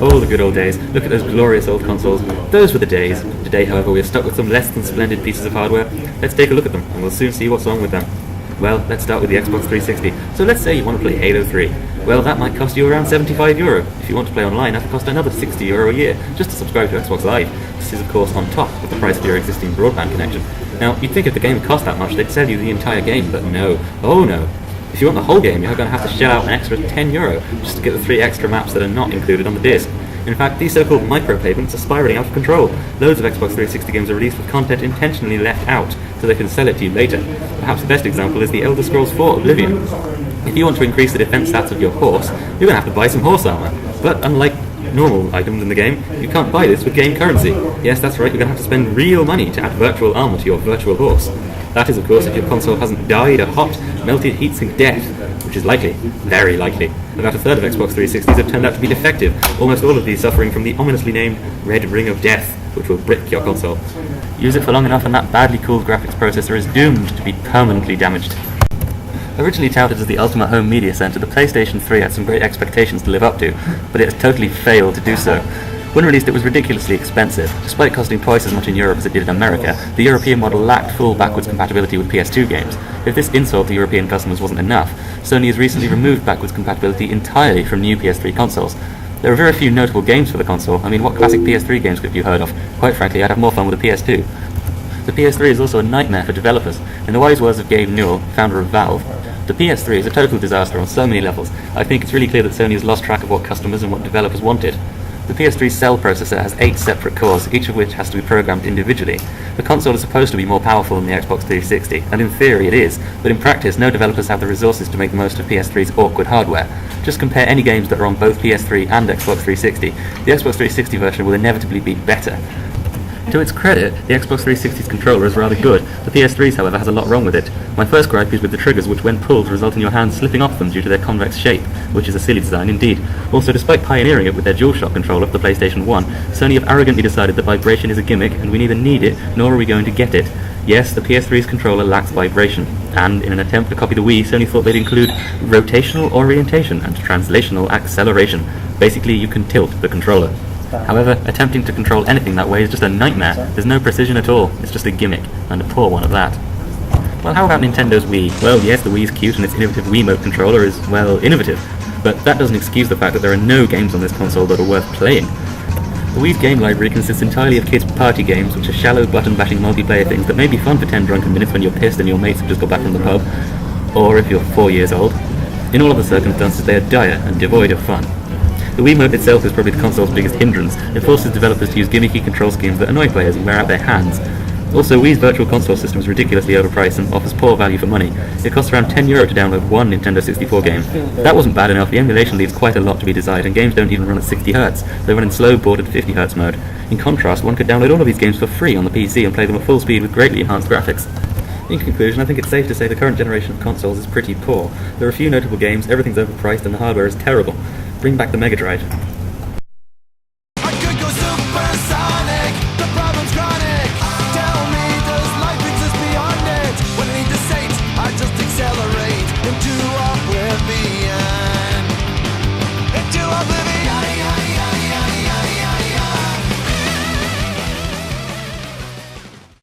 Oh, the good old days. Look at those glorious old consoles. Those were the days. Today, however, we are stuck with some less than splendid pieces of hardware. Let's take a look at them, and we'll soon see what's wrong with them. Well, let's start with the Xbox 360. So let's say you want to play Halo 3. Well, that might cost you around €75. If you want to play online, that will cost another €60 a year, just to subscribe to Xbox Live. This is, of course, on top of the price of your existing broadband connection. Now, you'd think if the game cost that much, they'd sell you the entire game, but no. Oh no. If you want the whole game, you're going to have to shell out an extra €10 just to get the 3 extra maps that are not included on the disc. In fact, these so-called micropayments are spiraling out of control. Loads of Xbox 360 games are released with content intentionally left out so they can sell it to you later. Perhaps the best example is the Elder Scrolls 4 Oblivion. If you want to increase the defense stats of your horse, you're going to have to buy some horse armor. But unlike normal items in the game, you can't buy this with game currency. Yes, that's right, you're going to have to spend real money to add virtual armor to your virtual horse. That is, of course, if your console hasn't died a hot, melted heatsink death, which is likely, very likely. About a third of Xbox 360s have turned out to be defective, almost all of these suffering from the ominously named Red Ring of Death, which will brick your console. Use it for long enough and that badly cooled graphics processor is doomed to be permanently damaged. Originally touted as the ultimate home media center, the PlayStation 3 had some great expectations to live up to, but it has totally failed to do so. When released, it was ridiculously expensive. Despite costing twice as much in Europe as it did in America, the European model lacked full backwards compatibility with PS2 games. If this insult to European customers wasn't enough, Sony has recently removed backwards compatibility entirely from new PS3 consoles. There are very few notable games for the console. I mean, what classic PS3 games have you heard of? Quite frankly, I'd have more fun with a PS2. The PS3 is also a nightmare for developers. In the wise words of Gabe Newell, founder of Valve, the PS3 is a total disaster on so many levels. I think it's really clear that Sony has lost track of what customers and what developers wanted. The PS3's cell processor has 8 separate cores, each of which has to be programmed individually. The console is supposed to be more powerful than the Xbox 360, and in theory it is, but in practice no developers have the resources to make the most of PS3's awkward hardware. Just compare any games that are on both PS3 and Xbox 360. The Xbox 360 version will inevitably be better. To its credit, the Xbox 360's controller is rather good. The PS3's, however, has a lot wrong with it. My first gripe is with the triggers, which when pulled result in your hands slipping off them due to their convex shape, which is a silly design indeed. Also, despite pioneering it with their DualShock controller for the PlayStation 1, Sony have arrogantly decided that vibration is a gimmick and we neither need it nor are we going to get it. Yes, the PS3's controller lacks vibration, and in an attempt to copy the Wii, Sony thought they'd include rotational orientation and translational acceleration. Basically, you can tilt the controller. However, attempting to control anything that way is just a nightmare. There's no precision at all. It's just a gimmick, and a poor one at that. Well, how about Nintendo's Wii? Well, yes, the Wii's cute and its innovative Wiimote controller is, well, innovative. But that doesn't excuse the fact that there are no games on this console that are worth playing. The Wii's game library consists entirely of kids' party games, which are shallow button-bashing multiplayer things that may be fun for 10 drunken minutes when you're pissed and your mates have just got back from the pub, or if you're 4 years old. In all other circumstances, they are dire and devoid of fun. The Wiimote itself is probably the console's biggest hindrance. It forces developers to use gimmicky control schemes that annoy players and wear out their hands. Also, Wii's virtual console system is ridiculously overpriced and offers poor value for money. It costs around €10 to download one Nintendo 64 game. If that wasn't bad enough, the emulation leaves quite a lot to be desired, and games don't even run at 60Hz. They run in slow, bordered 50Hz mode. In contrast, one could download all of these games for free on the PC and play them at full speed with greatly enhanced graphics. In conclusion, I think it's safe to say the current generation of consoles is pretty poor. There are a few notable games, everything's overpriced, and the hardware is terrible. Bring back the Mega Drive.